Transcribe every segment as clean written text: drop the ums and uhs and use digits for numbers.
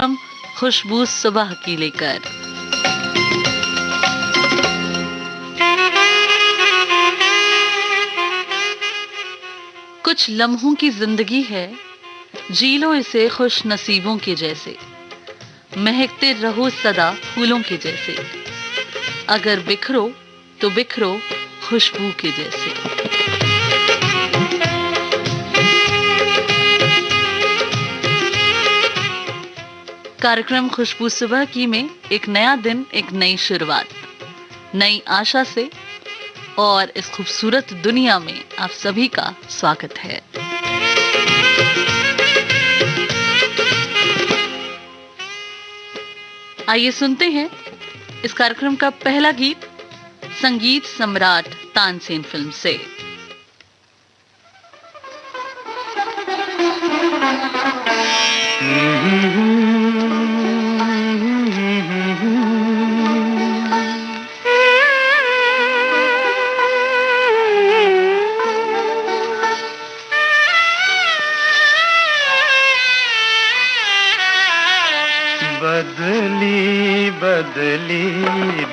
हम खुशबू सुबह की लेकर। कुछ लम्हों की जिंदगी है, जी लो इसे खुश नसीबों के जैसे, महकते रहो सदा फूलों के जैसे, अगर बिखरो तो बिखरो खुशबू के जैसे। कार्यक्रम खुशबू सुबह की में एक नया दिन, एक नई शुरुआत, नई आशा से और इस खूबसूरत दुनिया में आप सभी का स्वागत है। आइए सुनते हैं इस कार्यक्रम का पहला गीत, संगीत सम्राट तानसेन फिल्म से। बदली बदली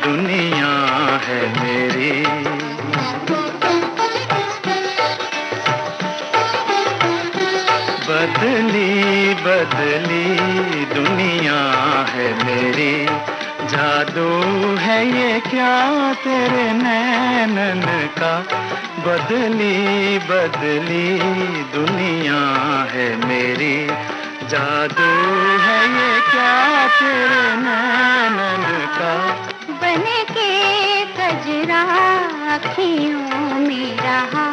दुनिया है मेरी, बदली बदली दुनिया है मेरी, जादू है ये क्या तेरे नैनन का, बदली बदली दुनिया है मेरी, जादू है ये क्या तेरे नैनन का। बन के कजरा अखियों में रहा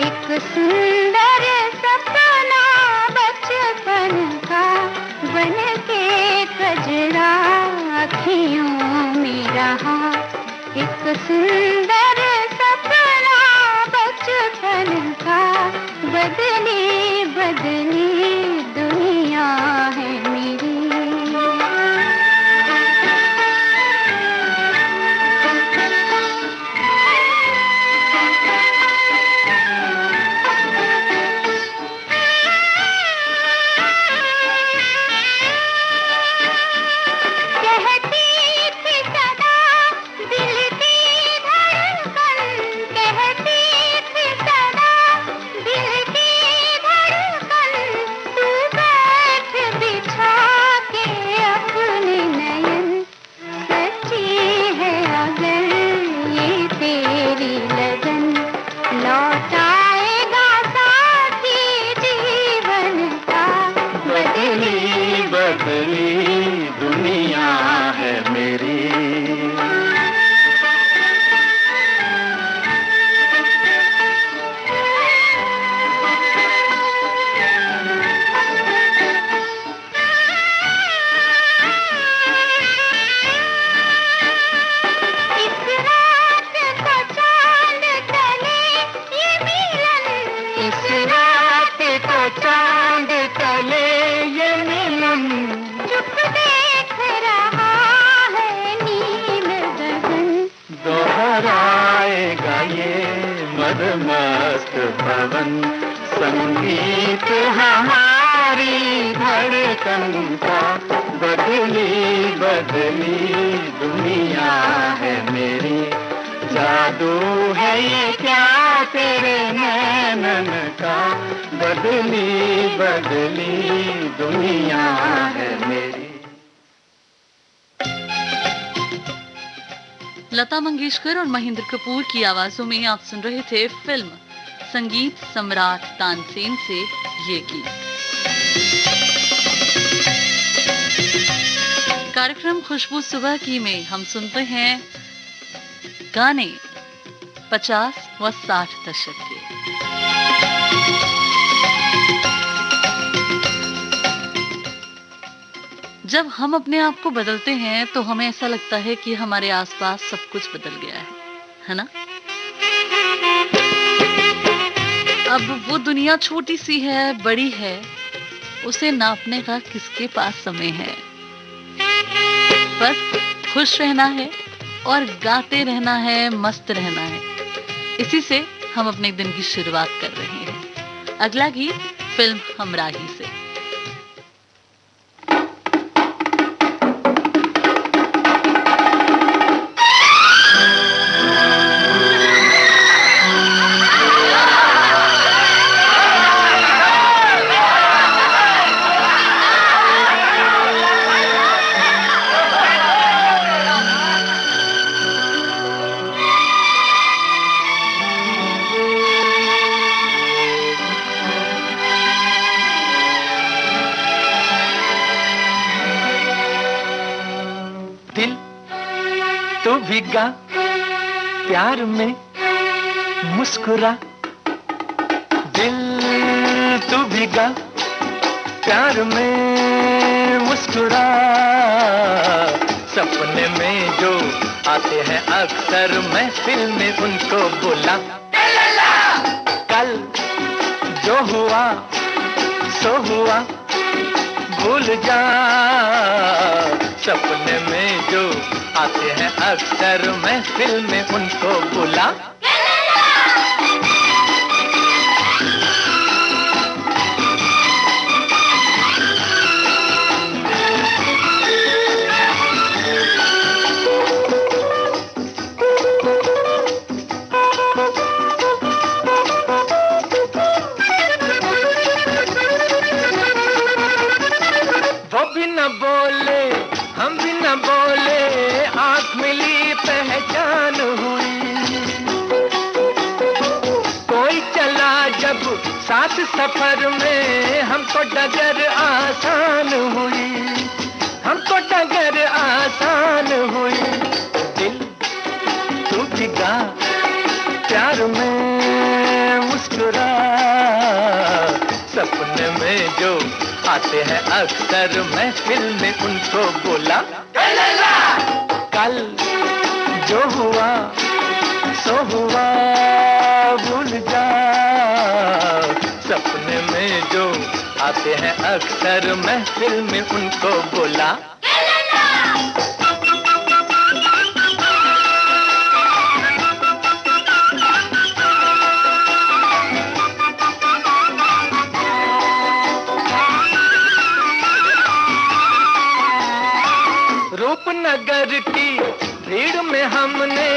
एक सुंदर सपना बचपन का, बन के कजरा अखियों में रहा एक सुंदर सपना बचपन का, बदली बदली दुनिया है मेरी। मस्त पवन संगीत हमारी धड़कन का, बदली बदली दुनिया है मेरी, जादू है ये क्या तेरे नैनन का, बदली बदली दुनिया है मेरी। लता मंगेशकर और महेंद्र कपूर की आवाजों में आप सुन रहे थे फिल्म संगीत सम्राट तानसेन से ये गीत। कार्यक्रम खुशबू सुबह की में हम सुनते हैं गाने 50 व 60 दशक के। जब हम अपने आप को बदलते हैं तो हमें ऐसा लगता है कि हमारे आसपास सब कुछ बदल गया है ना? अब वो दुनिया छोटी सी है, बड़ी है, उसे नापने का किसके पास समय है? बस खुश रहना है और गाते रहना है, मस्त रहना है। इसी से हम अपने दिन की शुरुआत कर रहे हैं। अगला गीत फिल्म हमराही से। भीगा प्यार में मुस्कुरा, दिल तू भीगा प्यार में मुस्कुरा। सपने में जो आते हैं अक्सर महफिल में उनको बुला। कल जो हुआ सो हुआ भूल जा, सपने में जो आते हैं अक्सर महफिल में उनको बुला। न बोले हम भी न बोले, आँख मिली पहचान हुई। कोई चला जब साथ सफर में, हमको डगर आसान हुई, हमको डगर आसान हुई। दिल तू भीगा प्यार में मुस्कुरा, सपने में जो आते हैं अक्सर महफिल में उनको बोला। कल जो हुआ सो हुआ भूल जा, सपने में जो आते हैं अक्सर महफिल में उनको बोला। रूपनगर की भीड़ में हमने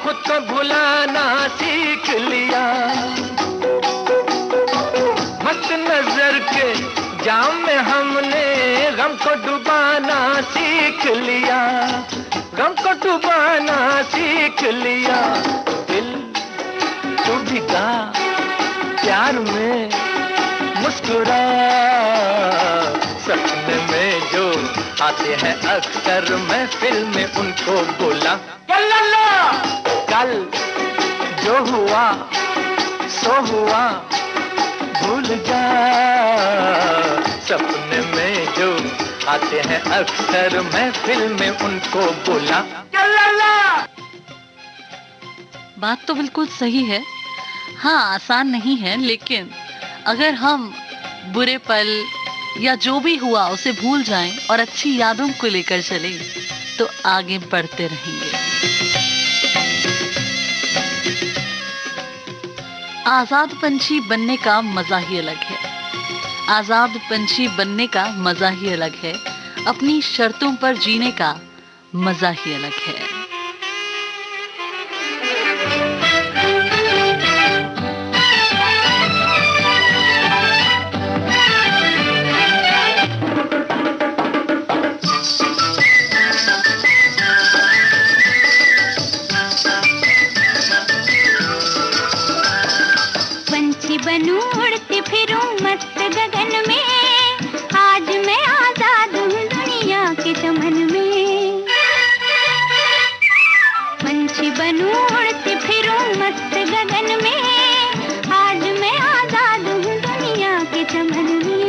खुद को भुलाना सीख लिया, मस्त नजर के जाम में हमने गम को डुबाना सीख लिया, गम को डुबाना सीख लिया। दिल तू भीगा प्यार में मुस्कुरा, सपने में जो आते हैं अक्सर महफिल में उनको बोला। कल जो हुआ सो हुआ भूल जा, सपने में जो आते हैं अक्सर महफिल में उनको बोला। बात तो बिल्कुल सही है। हाँ, आसान नहीं है, लेकिन अगर हम बुरे पल या जो भी हुआ उसे भूल जाएं और अच्छी यादों को लेकर चलें तो आगे बढ़ते रहेंगे। आजाद पंछी बनने का मजा ही अलग है, आजाद पंछी बनने का मजा ही अलग है, अपनी शर्तों पर जीने का मजा ही अलग है। बनूं उड़ती फिरूं मस्त गगन में, आज मैं आजाद हूँ दुनिया के चमन में। पंछी बनूं उड़ती फिरूं मस्त गगन में, आज मैं आजाद हूँ दुनिया के चमन में।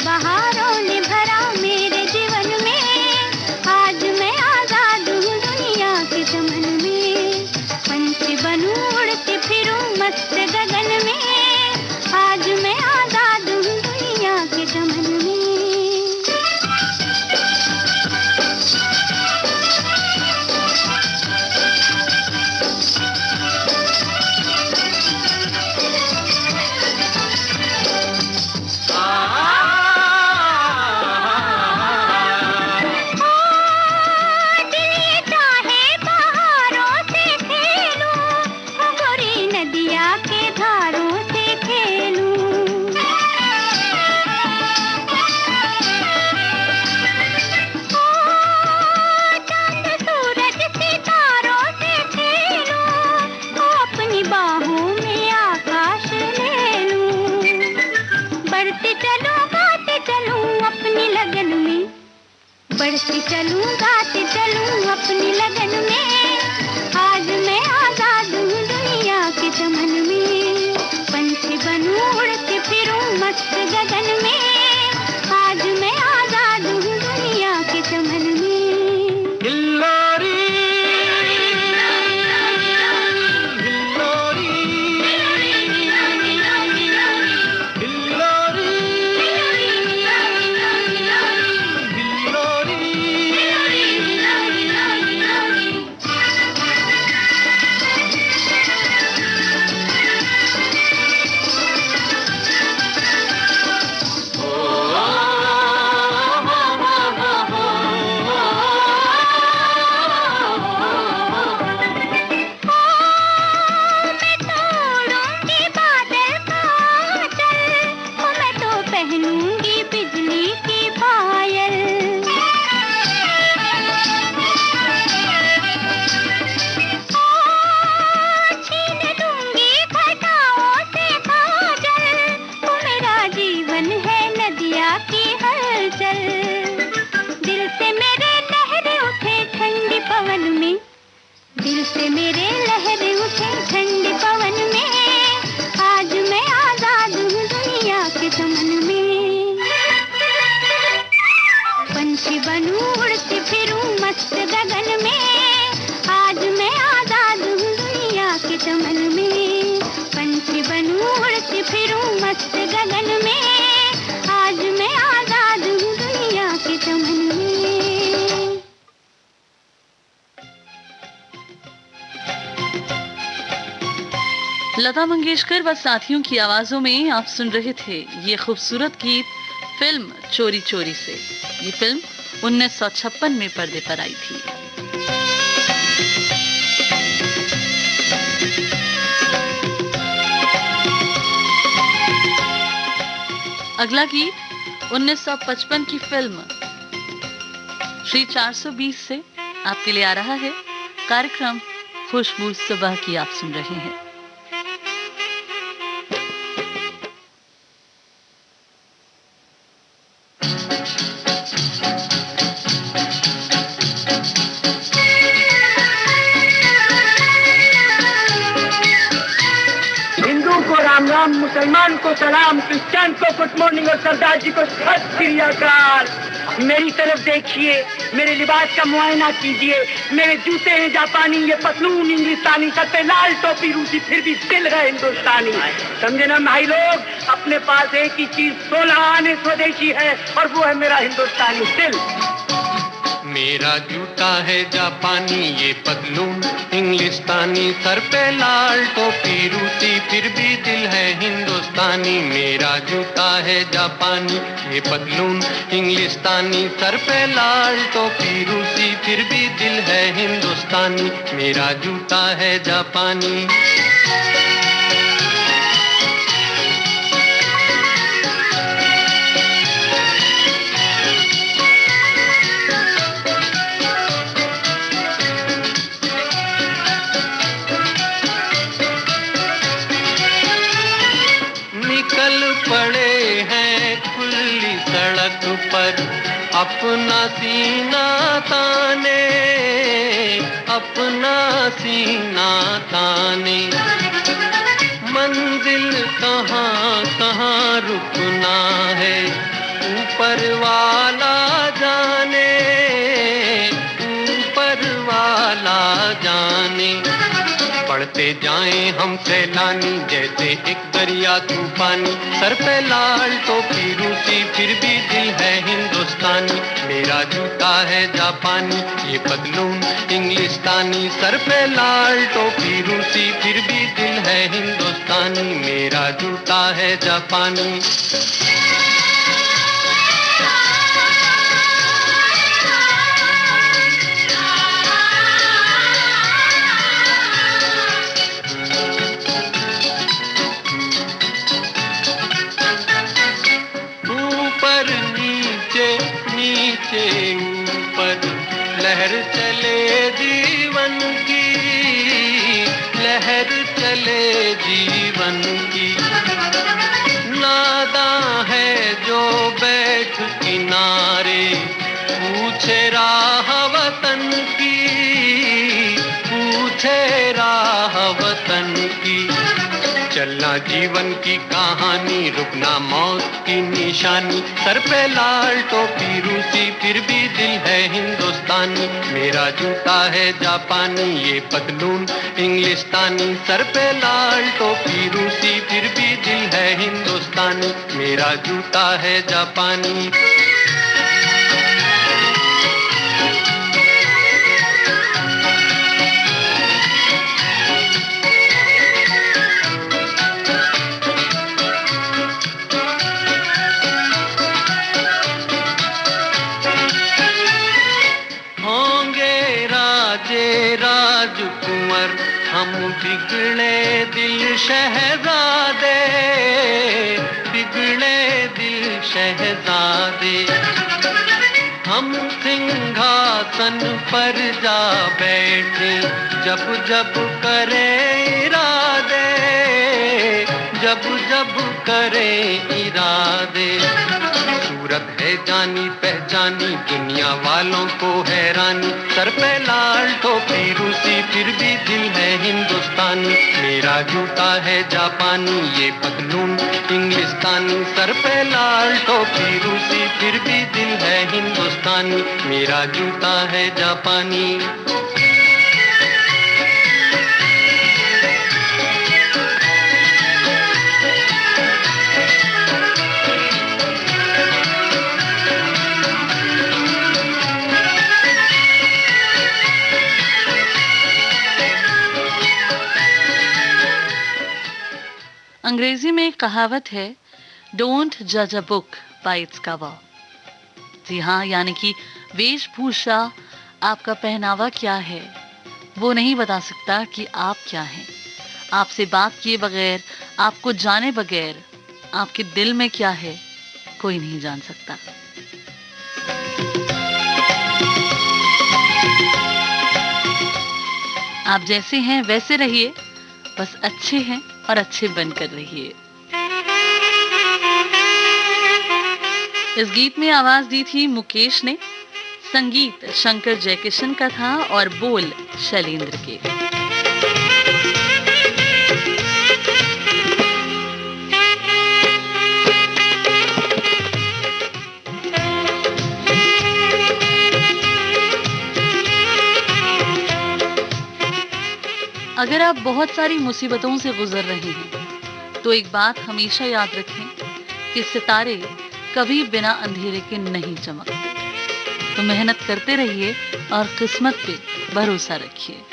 बहारों ने भरा मेरे जीवन में। उड़ती चलूं गाती चलूं अपनी लगन में, बढ़ती चलूं गाती चलूं अपनी लगन में। आज मैं आजाद हूँ दुनिया के चमन में, पंछी बनूं उड़ती फिरूं मस्त गगन में। आज मैं आजाद हूँ दुनिया के चमन में। हिल्लोरी हिल्लोरी हिल्लोरी पहनूंगी बिजली की पायल, छीन लूंगी घटाओं से काजल। वो मेरा जीवन है नदिया की हलचल, दिल से मेरे लहरें उठे ठंडी पवन में, दिल से मेरे लहरें उठे ठंडी पवन में। आज मैं आजाद हूँ दुनिया के चमन में, पंछी बनूं उड़ती फिरूं मस्त गगन में। आज मैं आजाद हूँ दुनिया के चमन में, पंछी बनूं उड़ती फिरूं मस्त गगन में। आज मैं आजाद हूँ दुनिया के चमन में। लता मंगेशकर व साथियों की आवाजों में आप सुन रहे थे ये खूबसूरत गीत फिल्म चोरी चोरी से। ये फिल्म 1956 में पर्दे पर आई थी। अगला गीत 1955 की फिल्म श्री 420 से आपके लिए आ रहा है। कार्यक्रम खुशबू सुबह की आप सुन रहे हैं। राम, मुसलमान को सलाम, क्रिश्चियन को गुड मॉर्निंग और सरदार जी को सत श्री अकाल। मेरी तरफ देखिए, मेरे लिबास का मुआयना कीजिए। मेरे जूते हैं जापानी, ये पतलून इंग्लिस्तानी, सर पे लाल टोपी रूसी, फिर भी दिल है हिंदुस्तानी। समझे ना भाई लोग, अपने पास एक ही चीज 16 आने स्वदेशी है और वो है मेरा हिंदुस्तानी दिल। मेरा जूता है जापानी, ये पतलून इंग्लिस्तानी, सर पे लाल टोपी रूसी, फिर भी दिल है हिंदुस्तानी। मेरा जूता है जापानी, ये पतलून इंग्लिस्तानी, सर पे लाल टोपी रूसी, फिर भी दिल है हिंदुस्तानी। मेरा जूता है जापानी। पड़े हैं खुली सड़क पर अपना सीना ताने, अपना सीना ताने। मंजिल कहाँ कहाँ रुकना है ऊपर वाला जाने, ऊपर वाला जाने। बढ़ते जाएं हम सैलानी जैसे एक दरिया तूफानी, सर पे लाल टोपी रूसी, फिर भी दिल है हिंदुस्तानी। मेरा जूता है जापानी, ये पतलून इंग्लिस्तानी, सर पे लाल टोपी रूसी, फिर भी दिल है हिंदुस्तानी। मेरा जूता है जापानी। ऊपर लहर चले जीवन की, लहर चले जीवन की। नादां है चलना जीवन की कहानी, रुकना मौत की निशानी। सर पे लाल टोपी रूसी, फिर भी दिल है हिंदुस्तानी। मेरा जूता है जापानी, ये पतलून इंग्लिस्तानी। सर पे लाल टोपी रूसी, फिर भी दिल है हिंदुस्तानी। मेरा जूता है जापानी। राजकुंवर हम बिगड़े दिल शहजादे, बिगड़े दिल शहजादे। हम सिंहासन पर जा बैठे जब जब करे इरादे, जब जब करे इरादे। सूरत है जानी पहचानी, दुनिया वालों को हैरानी। सर पे लाल टोपी रूसी, फिर भी दिल है हिंदुस्तानी। मेरा जूता है जापानी, ये पतलून इंग्लिस्तानी। सर पे लाल टोपी रूसी, फिर भी दिल है हिंदुस्तानी। मेरा जूता है जापानी। अंग्रेजी में एक कहावत है, डोंट जज a book by its cover. जी हाँ, यानी कि वेशभूषा, आपका पहनावा क्या है, वो नहीं बता सकता कि आप क्या हैं। आपसे बात किए बगैर, आपको जाने बगैर, आपके दिल में क्या है, कोई नहीं जान सकता। आप जैसे हैं वैसे रहिए, बस अच्छे हैं और अच्छे बनकर रहिए। इस गीत में आवाज दी थी मुकेश ने, संगीत शंकर जयकिशन का था और बोल शैलेंद्र के। अगर आप बहुत सारी मुसीबतों से गुजर रहे हैं तो एक बात हमेशा याद रखें कि सितारे कभी बिना अंधेरे के नहीं चमकते। तो मेहनत करते रहिए और किस्मत पे भरोसा रखिए।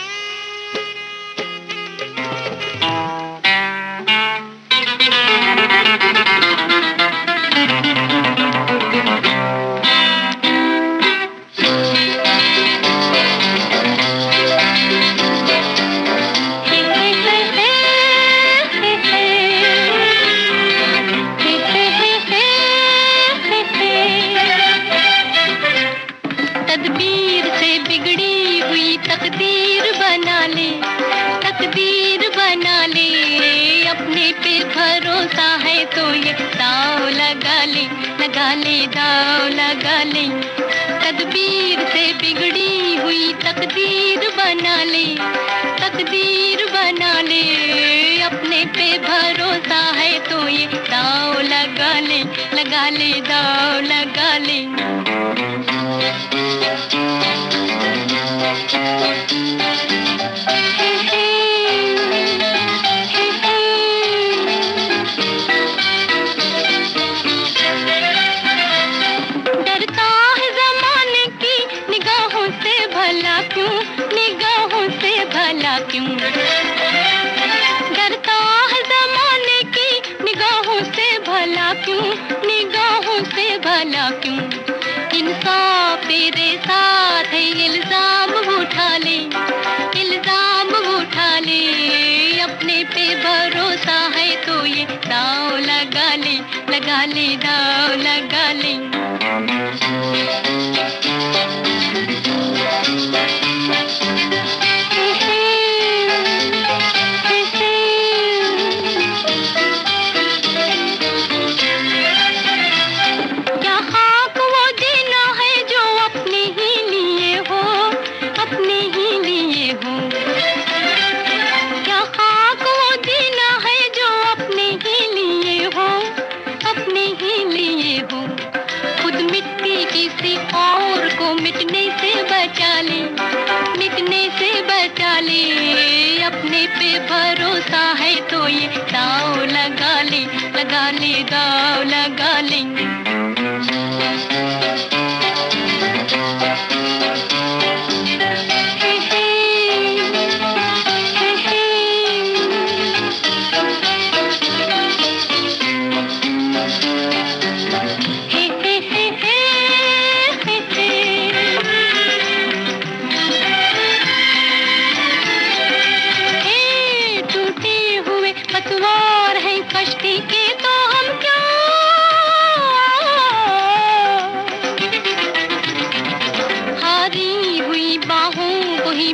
दाव लगा ले, तदबीर से बिगड़ी हुई तकदीर बना ले, तकदीर बना ले। अपने पे भरोसा है तो ये दाव लगा ले, लगा ले, दाव लगा ले। डरता है ज़माने की निगाहों से भला क्यों, निगाहों से भला क्यों। इंसाफ तेरे साथ है, इल्जाम उठा ले, इल्जाम उठा ले। अपने पे भरोसा है तो ये दाव लगा ले, लगा ले, दाव लगा ले। लगा ले दाव लगा ले।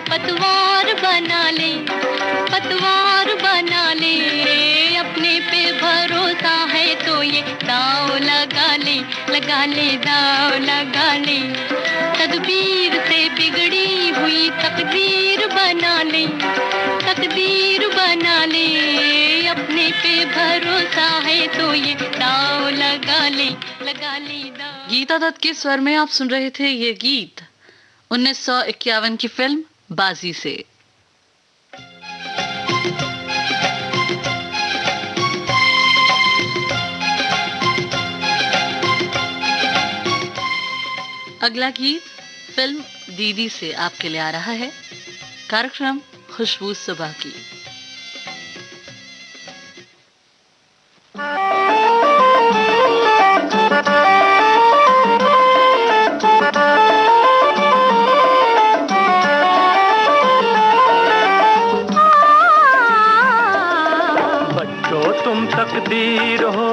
पतवार बना ले, पतवार बना ले, अपने पे भरोसा है तो ये दाव लगा ले, लगा ले दाव लगा ले। तदबीर से बिगड़ी हुई तकदीर बना ले, तकदीर बना ले, अपने पे भरोसा है तो ये दाव लगा ले, लगा ले दाव। गीता दत्त के स्वर में आप सुन रहे थे ये गीत 1951 की फिल्म बाजी से। अगला गीत फिल्म दीदी से आपके लिए आ रहा है। कार्यक्रम खुशबू सुबह की। तुम तकदीर हो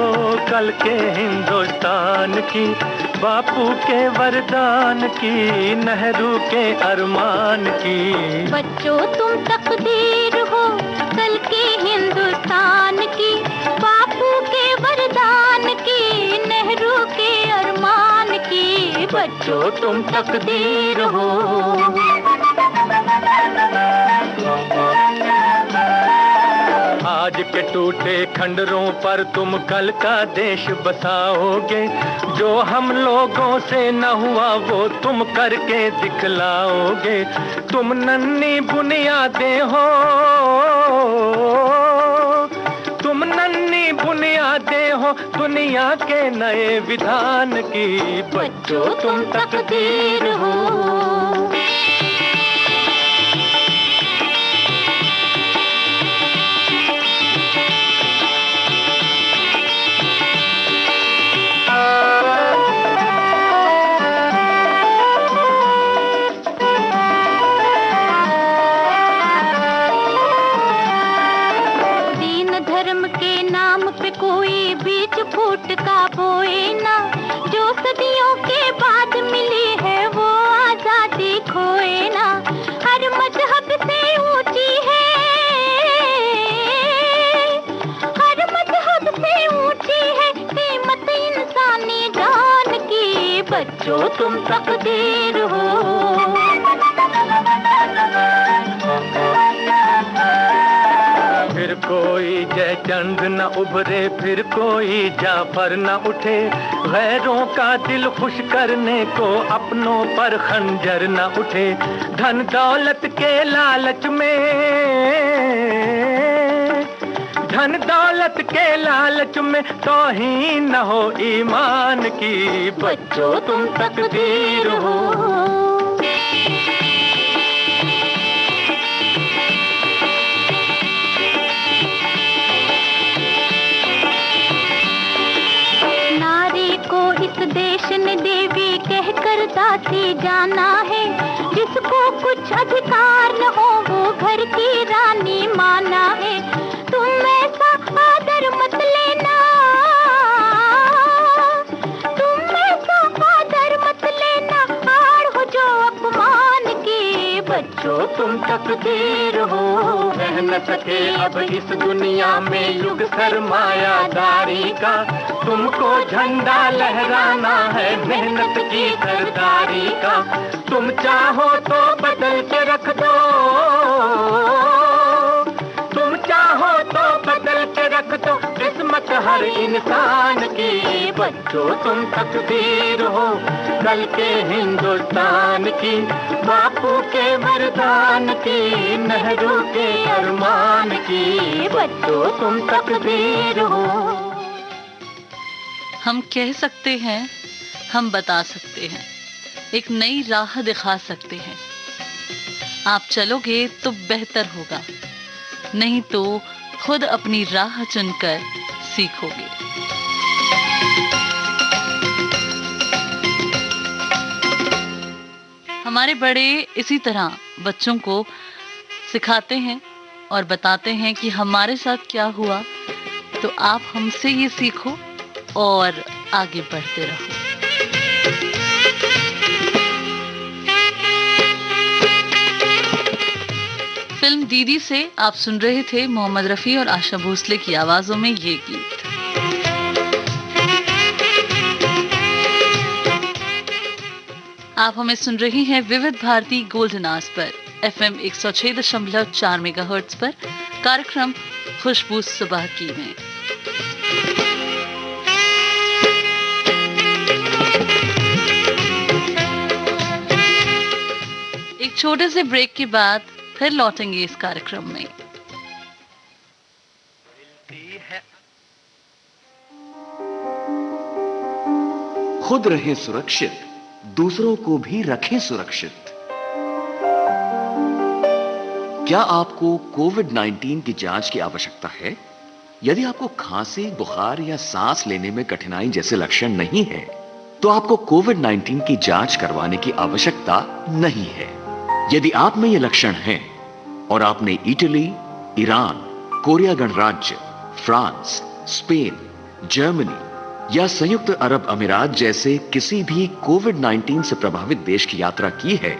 कल के हिंदुस्तान की, बापू के वरदान की, नेहरू के अरमान की। बच्चों तुम तकदीर हो कल के हिंदुस्तान की, बापू के वरदान की, नेहरू के अरमान की। बच्चों तुम तकदीर हो। आज के टूटे खंडरों पर तुम कल का देश बसाओगे, जो हम लोगों से न हुआ वो तुम करके दिखलाओगे। तुम नन्ही बुनियादें हो, तुम नन्ही बुनियादें हो दुनिया के नए विधान की। बच्चों तुम तकदीर हो। कोई बीच फूट का बोए ना, जो सदियों के बाद मिली है वो आजादी खोए ना। हर मजहब से ऊंची है, हर मजहब से ऊंची है कीमत इंसानी जान की। बच्चों तुम तकदीर हो। फिर कोई जयचंद न उभरे, फिर कोई जाफर न उठे, गैरों का दिल खुश करने को अपनों पर खंजर न उठे। धन दौलत के लालच में, धन दौलत के लालच में तौहीन न हो ईमान की। बच्चों तुम तकदीर हो। इस देश ने देवी कहकर दासी जाना है, जिसको कुछ अधिकार न हो वो घर की रानी माना है। तुम ऐसा आदर मत लेना, तुम ऐसा आदर मत लेना, आड़ हो जो अपमान की। बच्चों तुम तकदीर हो। रह न सके अब इस दुनिया में युग सरमायादारी का, तुमको झंडा लहराना है मेहनत की सरदारी का। तुम चाहो तो बदल के रख दो, तुम चाहो तो बदल के रख दो किस्मत हर इंसान की। बच्चों तुम तकदीर हो कल के हिंदुस्तान की, बापू के वरदान की, नेहरू के अरमान की। बच्चों तुम तकदीर हो। हम कह सकते हैं, हम बता सकते हैं, एक नई राह दिखा सकते हैं। आप चलोगे तो बेहतर होगा, नहीं तो खुद अपनी राह चुनकर सीखोगे। हमारे बड़े इसी तरह बच्चों को सिखाते हैं और बताते हैं कि हमारे साथ क्या हुआ, तो आप हमसे ये सीखो और आगे बढ़ते रहो। फिल्म दीदी से आप सुन रहे थे मोहम्मद रफी और आशा भोसले की आवाजों में ये गीत। आप हमें सुन रही हैं विविध भारती गोल्डन आवर्स पर FM 106.4 मेगाहर्ट्ज पर कार्यक्रम खुशबू सुबह की में। एक छोटे से ब्रेक के बाद फिर लौटेंगे इस कार्यक्रम में। खुद रहें सुरक्षित, दूसरों को भी रखें सुरक्षित। क्या आपको कोविड-19 की जांच की आवश्यकता है? यदि आपको खांसी, बुखार या सांस लेने में कठिनाई जैसे लक्षण नहीं है, तो आपको कोविड-19 की जांच करवाने की आवश्यकता नहीं है। यदि आप में ये लक्षण हैं और आपने इटली, ईरान, कोरिया गणराज्य, फ्रांस, स्पेन, जर्मनी या संयुक्त अरब अमीरात जैसे किसी भी कोविड-19 से प्रभावित देश की यात्रा की है,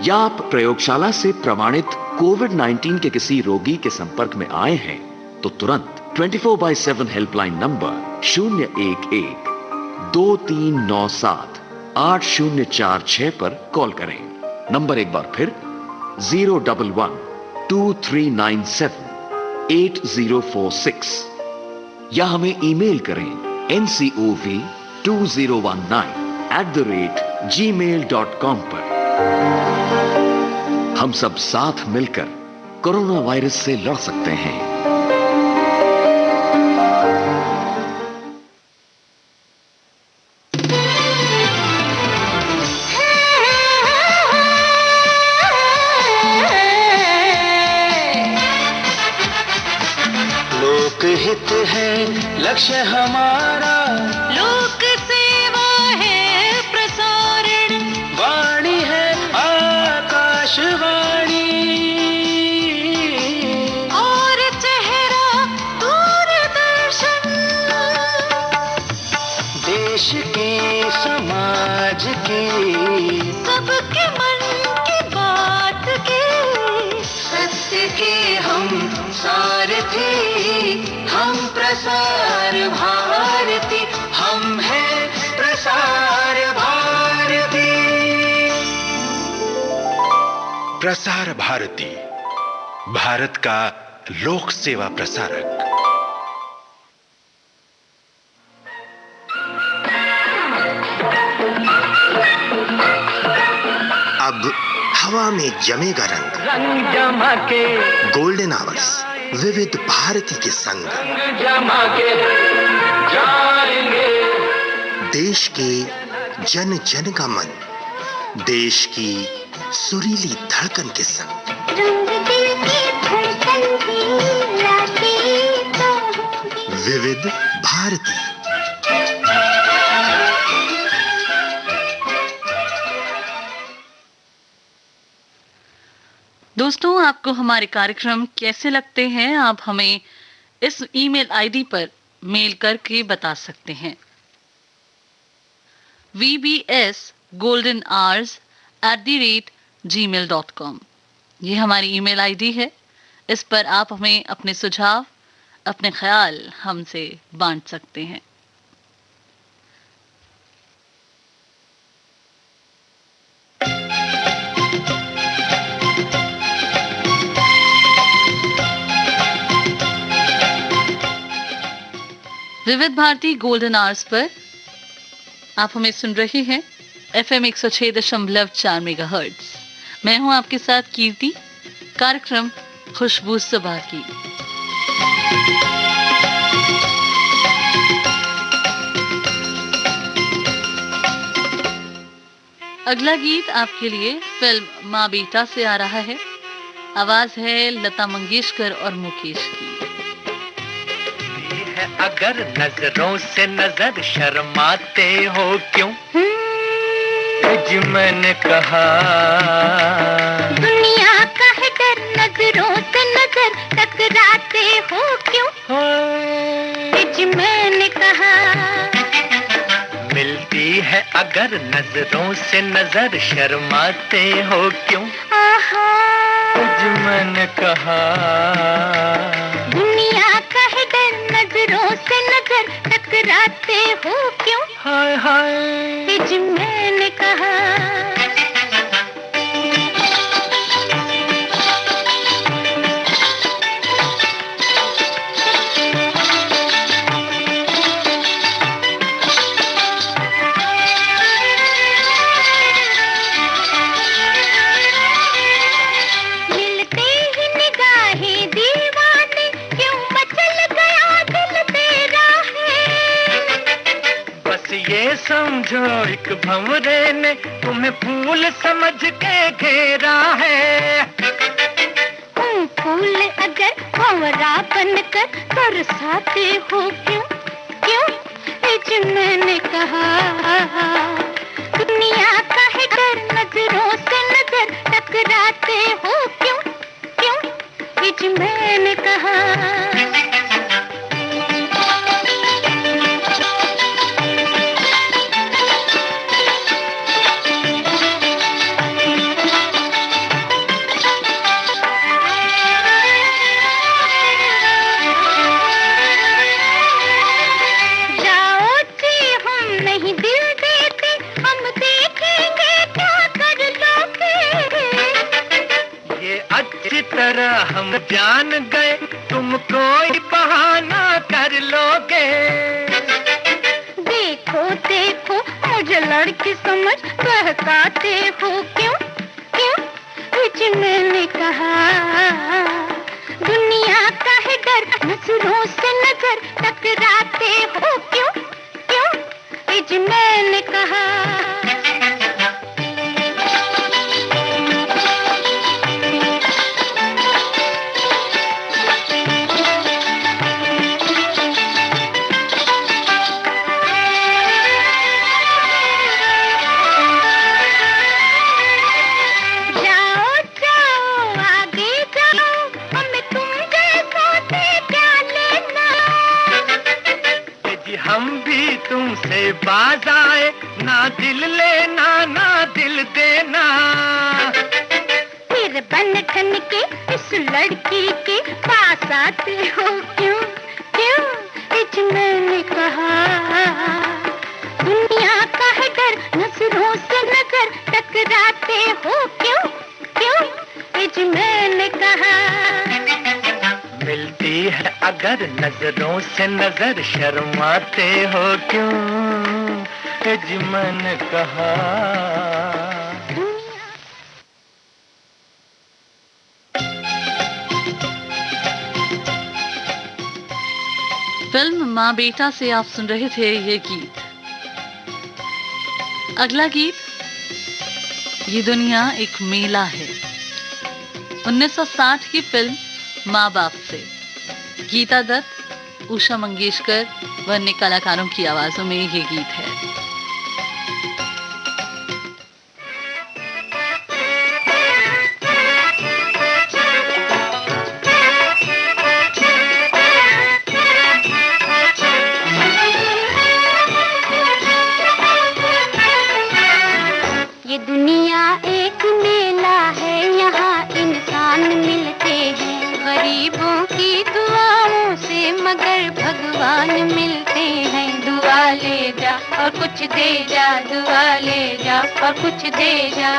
या आप प्रयोगशाला से प्रमाणित कोविड-19 के किसी रोगी के संपर्क में आए हैं, तो तुरंत 24/7 हेल्पलाइन नंबर 011-2397-8046 पर कॉल करें। नंबर एक बार फिर 011-2397-8046, या हमें ईमेल करें ncov2019@gmail.com पर। हम सब साथ मिलकर कोरोना वायरस से लड़ सकते हैं। लोकहित है लक्ष्य हमारा, लोक सेवा है प्रसारण, वाणी है आकाशवाणी, और चेहरा दूरदर्शन। देश के समाज के सबके मन की बात के, सत्य के हम सारथी, हम प्रसार भारती, हम हैं प्रसार भारती। प्रसार भारती, भारत का लोक सेवा प्रसारक। अब हवा में जमेगा रंग, रंग जमा के, गोल्डन आवर्स विविध भारती के संग। जमा के जाएंगे, देश के जन जन का मन, देश की सुरीली धड़कन के संग। रंग दिल की धड़कन की लाके तो होंगे। विविध भारती। दोस्तों, आपको हमारे कार्यक्रम कैसे लगते हैं, आप हमें इस ईमेल आईडी पर मेल करके बता सकते हैं। vbsgoldenhours@gmail.com ये हमारी ईमेल आईडी है। इस पर आप हमें अपने सुझाव, अपने ख्याल हमसे बांट सकते हैं। विविध भारती गोल्डन आवर्स पर आप हमें सुन रहे हैं FM 106.4 मेगाहर्ट्ज। मैं हूं आपके साथ कीर्ति। कार्यक्रम खुशबू सुबह की। अगला गीत आपके लिए फिल्म माँ बेटा से आ रहा है। आवाज है लता मंगेशकर और मुकेश की। है अगर नजरों से नजर शर्माते हो क्यों, जी मैंने कहा दुनिया का है डर, नजरों से नजर टकराते हो क्यों, जी मैंने कहा मिलती है अगर नजरों से नजर शर्माते हो क्यों, जी मैंने कहा दुनिया का है डर, नजरों से नजर टकराते हो क्यों, हाय हाय जी मैंने कहा समझो एक भंवरे ने तुम्हें फूल समझ के घेरा है, फूल अगर भंवरा बनकर बरसाते हो क्यों, क्यों, जी मैंने कहा दुनिया का है डर, नजरों से नजर टकराते हो क्यों, क्यों, जी मैंने कहा हम जान गए तुम कोई बहाना कर लोगे, देखो देखो मुझे लड़की समझ बहकाते हो क्यों, क्यों, जी मैंने कहा दुनिया का है डर, नजरों से नजर टकराते हो क्यों, क्यों, जी मैंने कहा तुमसे बाज आए, ना दिल लेना ना दिल देना, फिर बन ठन के इस लड़की के पास आते हो क्यों, क्यों, जी मैंने कहा दुनिया का है डर, नजरों से नजर टकराते हो क्यों, क्यों, जी मैंने कहा मिलती है अगर नजरों से नजर शर्माते हो क्यों, जी मैंने कहा फिल्म माँ बेटा से आप सुन रहे थे ये गीत। अगला गीत ये दुनिया एक मेला है, 1960 की फिल्म माँ बाप से। गीता दत्त, उषा मंगेशकर व अन्य कलाकारों की आवाजों में ये गीत है। ये दुनिया एक मेला है, यहाँ इंसान मिलते हैं गरीबों की दुआओं से, मगर भगवान मिलते हैं। दुआ ले जा और कुछ दे जा, दुआ ले जा और कुछ दे जा।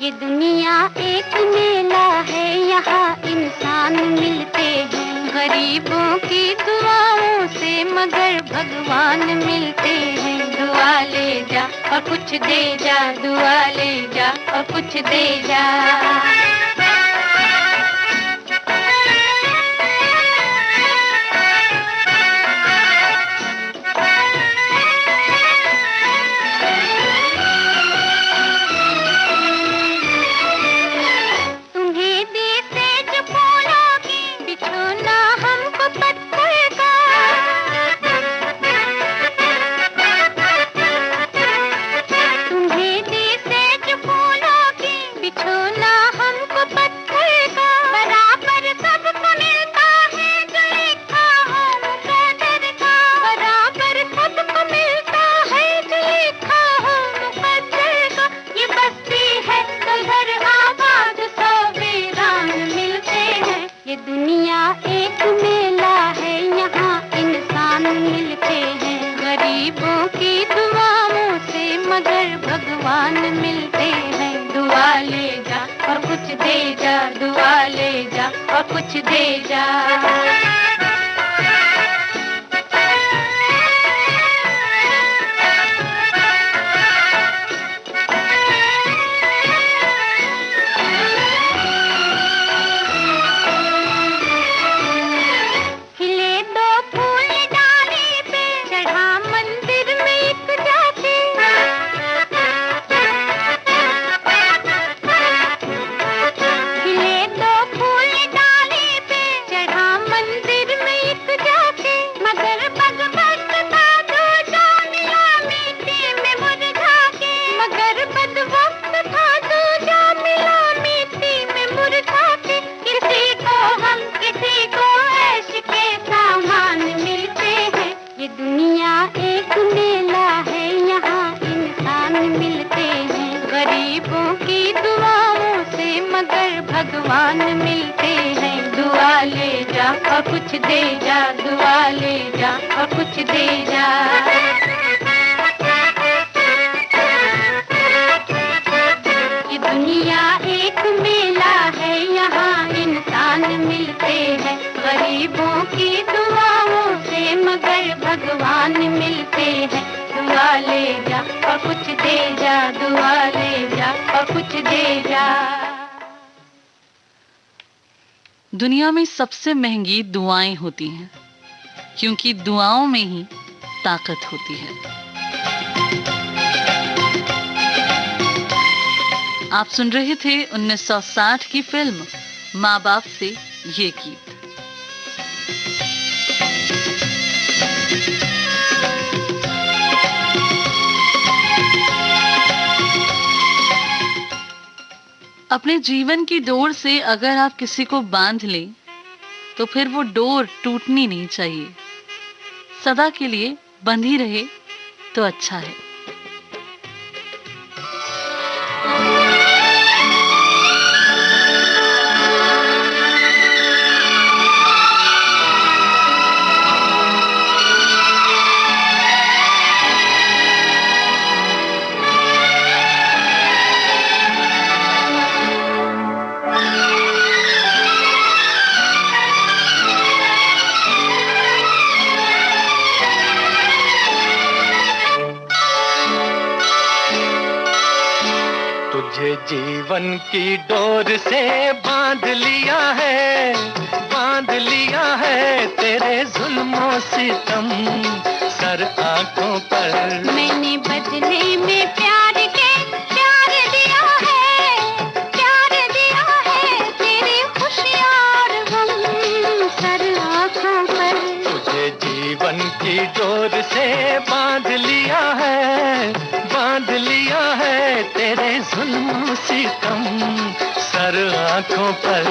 ये दुनिया एक मेला है, यहाँ इंसान मिलते हैं गरीबों की दुआओं से, मगर भगवान मिलते हैं। दुआ ले जा और कुछ दे जा, दुआ ले जा और कुछ दे जा। और कुछ दे जा। भगवान मिलते हैं, दुआ ले जा और कुछ दे जा, दुआ ले जा और कुछ दे जा। ये दुनिया एक मेला है, यहाँ इंसान मिलते हैं, गरीबों की दुआओं से मगर भगवान मिलते हैं। दुआ ले जा और कुछ दे जा, दुआ ले जा और कुछ दे जा। दुनिया में सबसे महंगी दुआएं होती हैं, क्योंकि दुआओं में ही ताकत होती है। आप सुन रहे थे 1960 की फिल्म माँ बाप से ये गीत। अपने जीवन की डोर से अगर आप किसी को बांध लें तो फिर वो डोर टूटनी नहीं चाहिए, सदा के लिए बंधी रहे तो अच्छा है। जीवन की डोर से बांध लिया है, बांध लिया है तेरे जुल्मों सितम सर आंखों पर। मैंने बदले में प्यार के प्यार दिया है, प्यार दिया है तेरी खुशियाँ और गम सर आंखों पर। तुझे जीवन की डोर से बांध लिया है, बांध लिया है तेरे जुल्म सितम सर आंखों पर।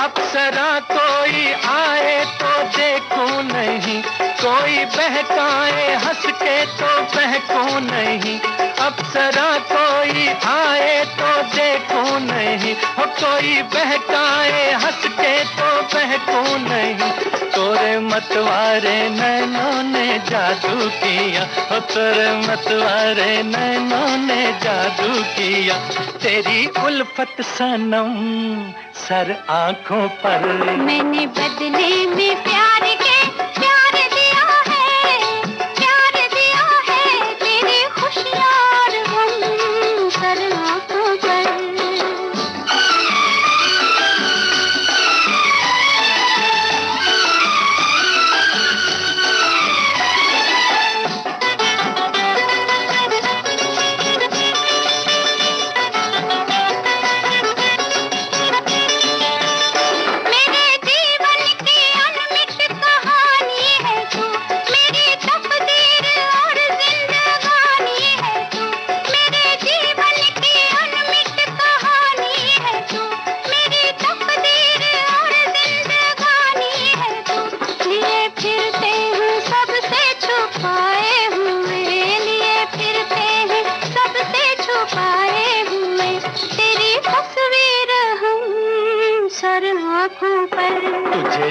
अप्सरा कोई आए तो देखूं नहीं, कोई बहकाए हंस के तो बहकूं नहीं। अप्सरा कोई आए तो देखूं नहीं, हो कोई बहकाए हंस के तो बहकूं नहीं। तोरे मतवारे नैनों ने जादू किया, हो तोरे मतवारे नैनों ने जादू किया। तेरी उल्फत सनम सर आंखों पर। मैंने बदले में प्यार के प्यार दिया है, प्यार दिया है तेरी खुशियाँ और गम सर आंखों पर। मेरे जीवन की अनमित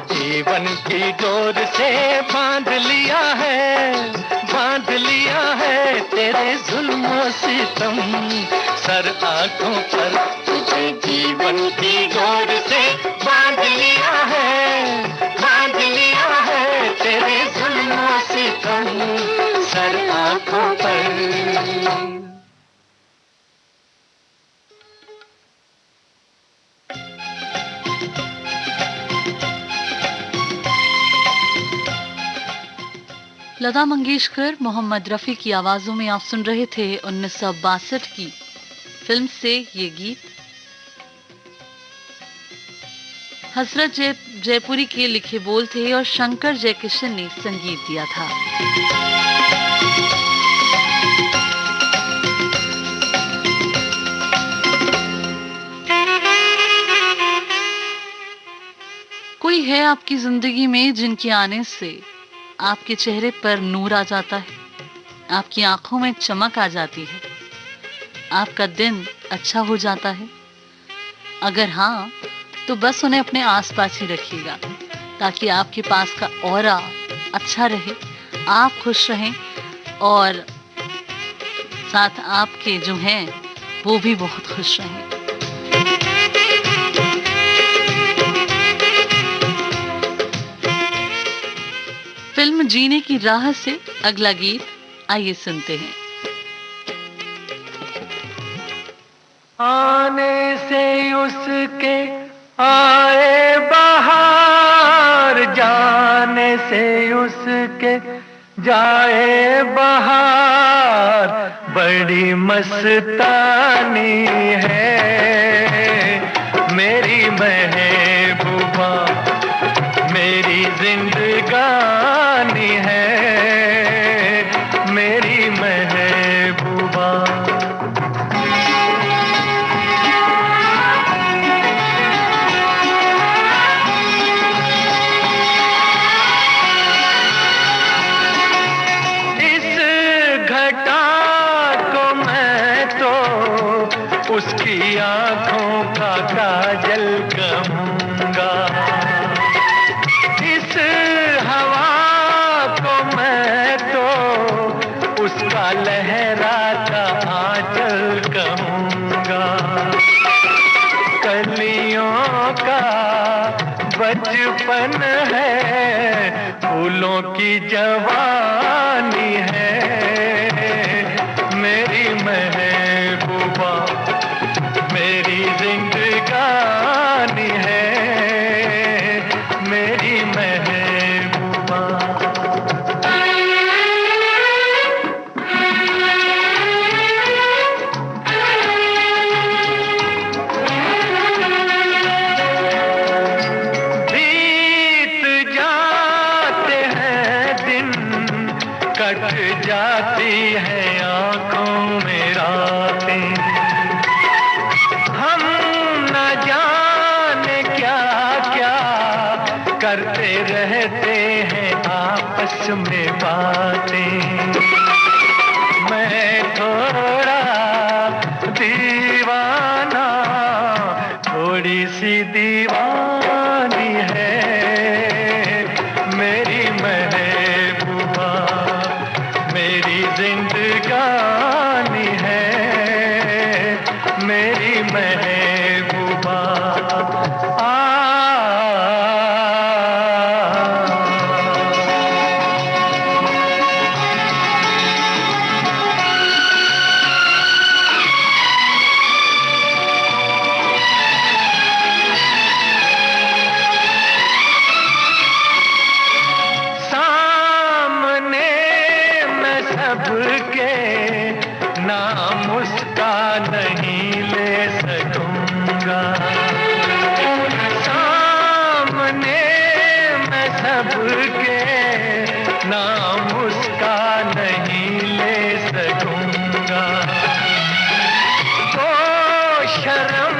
जीवन की डोर से बांध लिया है तेरे जुल्मों सितम सर आंखों पर, तुझे जीवन की डोर से बांध लिया है तेरे जुल्मों सितम सर आंखों पर। लता मंगेशकर, मोहम्मद रफ़ी की आवाज़ों में आप सुन रहे थे 1962 की फिल्म से ये गीत। हसरत जयपुरी के लिखे बोल थे और शंकर जयकिशन ने संगीत दिया था। कोई है आपकी जिंदगी में जिनके आने से आपके चेहरे पर नूर आ जाता है, आपकी आंखों में चमक आ जाती है, आपका दिन अच्छा हो जाता है? अगर हाँ, तो बस उन्हें अपने आसपास ही रखिएगा ताकि आपके पास का ऑरा अच्छा रहे, आप खुश रहें और साथ आपके जो हैं वो भी बहुत खुश रहें। फिल्म जीने की राह से अगला गीत आइए सुनते हैं। आने से उसके आए बहार, जाने से उसके जाए बहार, बड़ी मस्तानी है मेरी महबूबा, मेरी जिंदगानी है मेरी महबूबा। इस घटा को मैं तो उसकी आंखों का काजल कहूंगा, इस हवा को मैं तो उसका लहराता आंचल कहूंगा। कलियों का बचपन है, फूलों की जवानी है मेरी महबूबा, मेरी जिंदगानी है मेरी महबूबा। बीत जाते हैं दिन, कट जाती है आंखों में रातें, हम न जाने क्या क्या करते रहते हैं आपस में बातें। मैं थोड़ा दीवाना, थोड़ी सी दीवानी है मेरी महबूबा, मेरी जिंदगानी है मेरी महबूबा। सामने मैं सबके नाम उसका नहीं ले सकूंगा, सामने मैं सबके नाम उसका नहीं ले सकूंगा। तो शर्म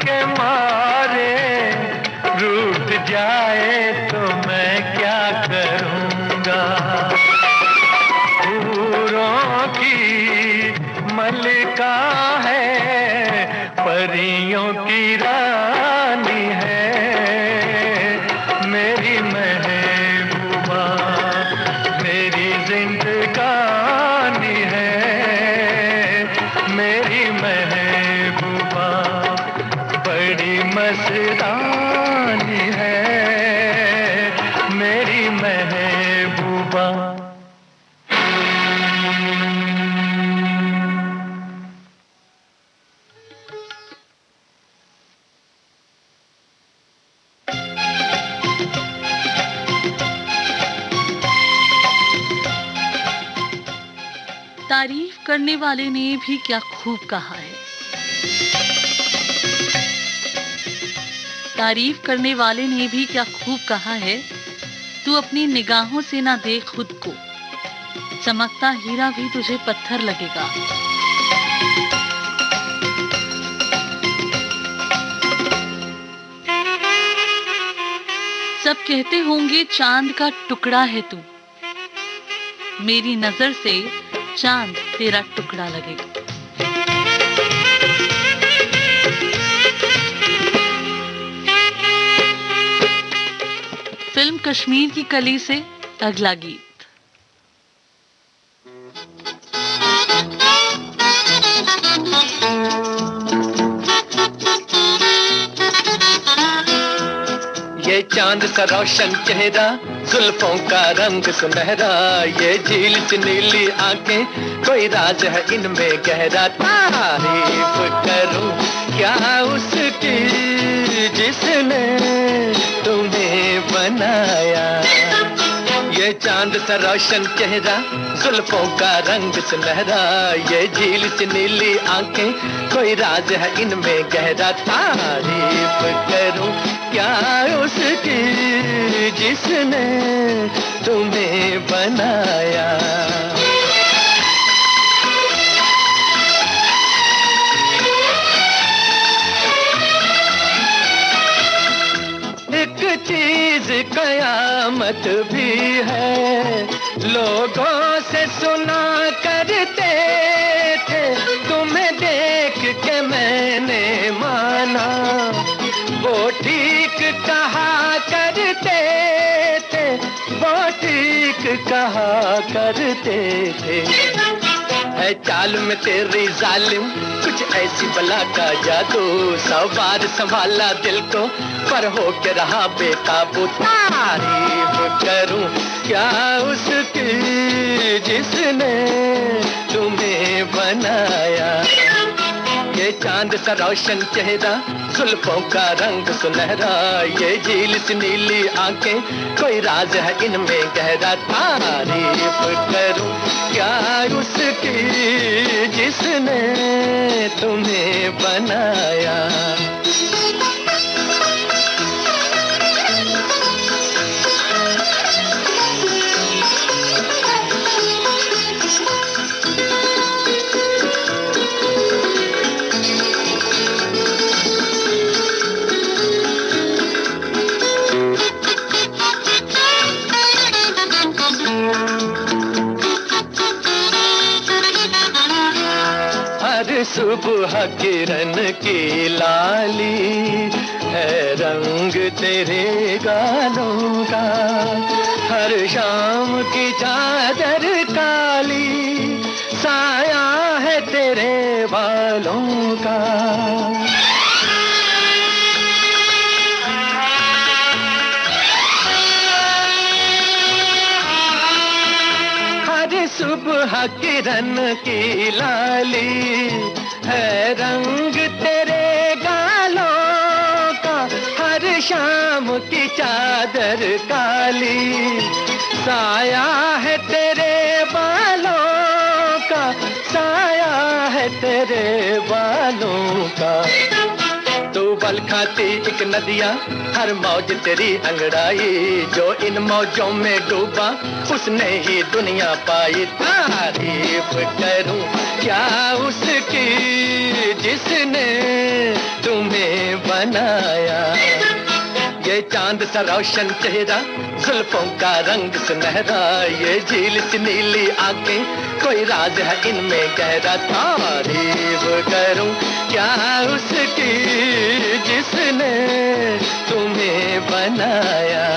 के मारे रूठ जाए तो मैं क्या करूंगा। हूरों की मलिका है, परियों की रानी है तौबा। तारीफ करने वाले ने भी क्या खूब कहा है। तारीफ करने वाले ने भी क्या खूब कहा है, तू अपनी निगाहों से ना देख खुद को, चमकता हीरा भी तुझे पत्थर लगेगा। सब कहते होंगे चांद का टुकड़ा है तू, मेरी नजर से चांद तेरा टुकड़ा लगेगा। फिल्म कश्मीर की कली से अगला गीत। ये चांद सा रोशन चेहरा, जुल्फों का रंग सुनहरा, ये झील सी नीली आंखें, कोई राज है इनमें गहरा। तारीफ करूं क्या उसकी जिसने तुम्हें बनाया। ये चांद सा रोशन चेहरा, जुल्फों का रंग सुनहरा, ये झील सी नीली आंखें, कोई राज है इनमें गहरा। तारीफ करूं क्या उसकी जिसने तुम्हें बनाया। एक चीज कयामत भी है, लोगों से सुना करते थे, तुम्हें देख के मैंने माना, वो ठीक कहा करते थे, वो ठीक कहा करते थे। है चाल में तेरी जालिम कुछ ऐसी बला का जादू, 100 बार संभाला दिल को पर हो के रहा बेकाबू। तारीफ करूं क्या उसकी जिसने तुम्हें बनाया। ये चांद सा रोशन चेहरा, जुल्फों का रंग सुनहरा, ये झील सी नीली आंखें, कोई राज है इनमें गहरा। तारीफ करूं क्या उसकी जिसने तुम्हें बनाया। सुबह किरण की लाली है रंग तेरे गालों का, हर शाम की चादर काली साया है तेरे बालों का। हर सुबह किरण की लाली है रंग तेरे गालों का, हर शाम की चादर काली साया है तेरे बालों का, साया है तेरे बालों का। तू बल खाती एक नदिया, हर मौज तेरी अंगड़ाई, जो इन मौजों में डूबा उसने ही दुनिया पाई। तारीफ करूं क्या उसकी जिसने तुम्हें बनाया। ये चांद सा रोशन चेहरा, जुल्फों का रंग सुनहरा, ये झील सी नीली आंखें, कोई राज है इनमें गहरा। तारीफ करूं क्या उसकी जिसने तुम्हें बनाया।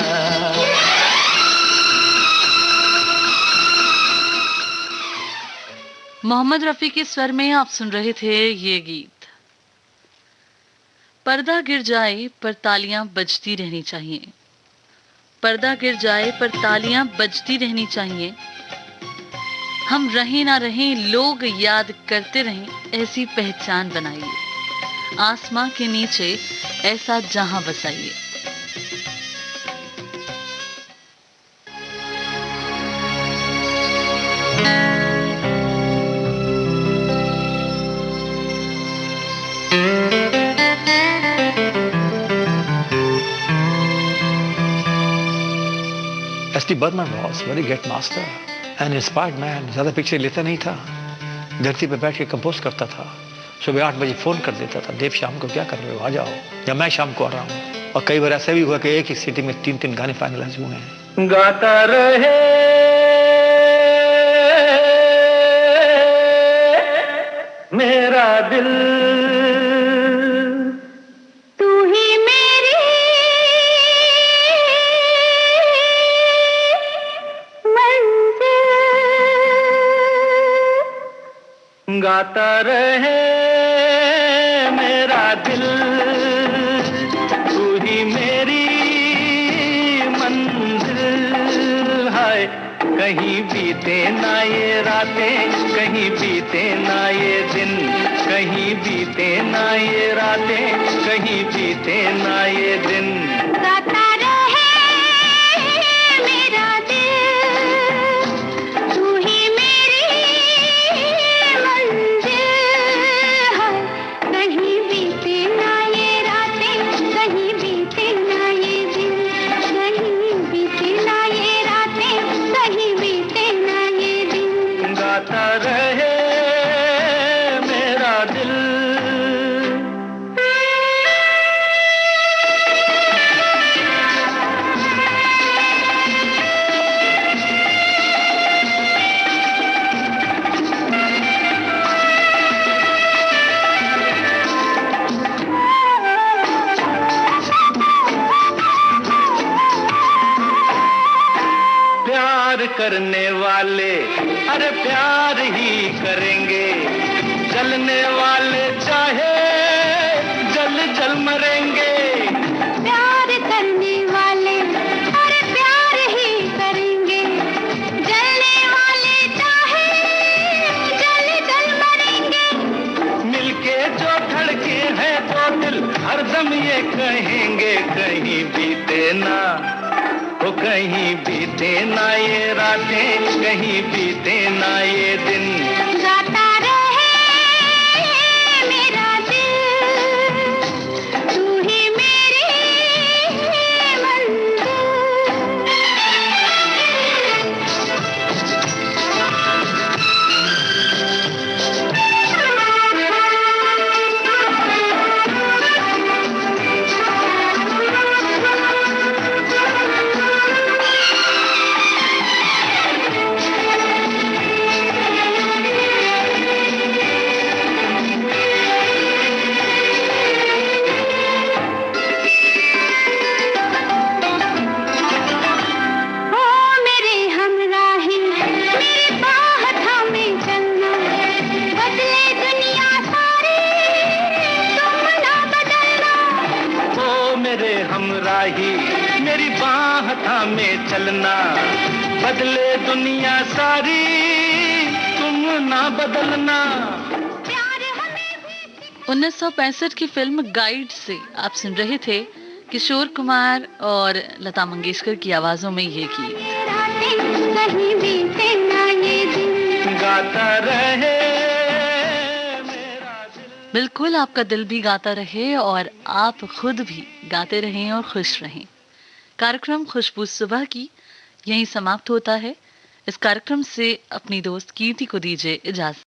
मोहम्मद रफी के स्वर में आप सुन रहे थे ये गीत। पर्दा गिर जाए पर तालियां बजती रहनी चाहिए, पर्दा गिर जाए पर तालियां बजती रहनी चाहिए। हम रहें ना रहें, लोग याद करते रहें, ऐसी पहचान बनाइए। आसमां के नीचे ऐसा जहां बसाइए। S.T. Burman was very great master and inspired man. ज़्यादा पिक्चर लेता नहीं था, धरती पे बैठ के कंपोज करता था। सुबह 8 बजे फ़ोन कर देता था, देव शाम को क्या कर रहे हो, आ जाओ, या मैं शाम को आ रहा हूँ। और कई बार ऐसा भी हुआ कि एक ही सिटी में 3-3 गाने फाइनलाइज हुए हैं। गाता रहे मेरा दिल, गाता रहे मेरा दिल, तू ही मेरी मंजिल। हाय कहीं बीते ना ये रातें, कहीं बीते ना ये दिन, कहीं बीते ना ये रातें, कहीं बीते ना ये दिन। गाता रहे मेरा दिल, तू ही मेरी मंजिल। है कहीं बीते ना ये रातें, कहीं बीते ना ये दिन, कहीं बीते ना ये रातें, कहीं बीते ना ये दिन। गाता रहे मेरा दिल। प्यार करने वाले अरे प्यार ही करेंगे, जलने वाले चाहे जल जल मरेंगे। प्यार करने वाले अरे प्यार ही करेंगे, जलने वाले चाहे जल जल मरेंगे। मिलके जो धड़के हैं तो दिल हरदम ये कहेंगे, कहीं बीते ना वो, कहीं बीते ना ये रातें, कहीं बीते ना ये दिन। गाता रहे मेरा दिल, तू ही मेरी हमराही मेरी बाह थामे चलना, बदले दुनिया सारी तुम ना बदलना। 1965 की फिल्म गाइड से आप सुन रहे थे किशोर कुमार और लता मंगेशकर की आवाजों में ये गीत। गाता रहे बिल्कुल, आपका दिल भी गाता रहे और आप खुद भी गाते रहें और खुश रहें। कार्यक्रम खुशबू सुबह की यहीं समाप्त होता है। इस कार्यक्रम से अपनी दोस्त कीर्ति को दीजिए इजाजत।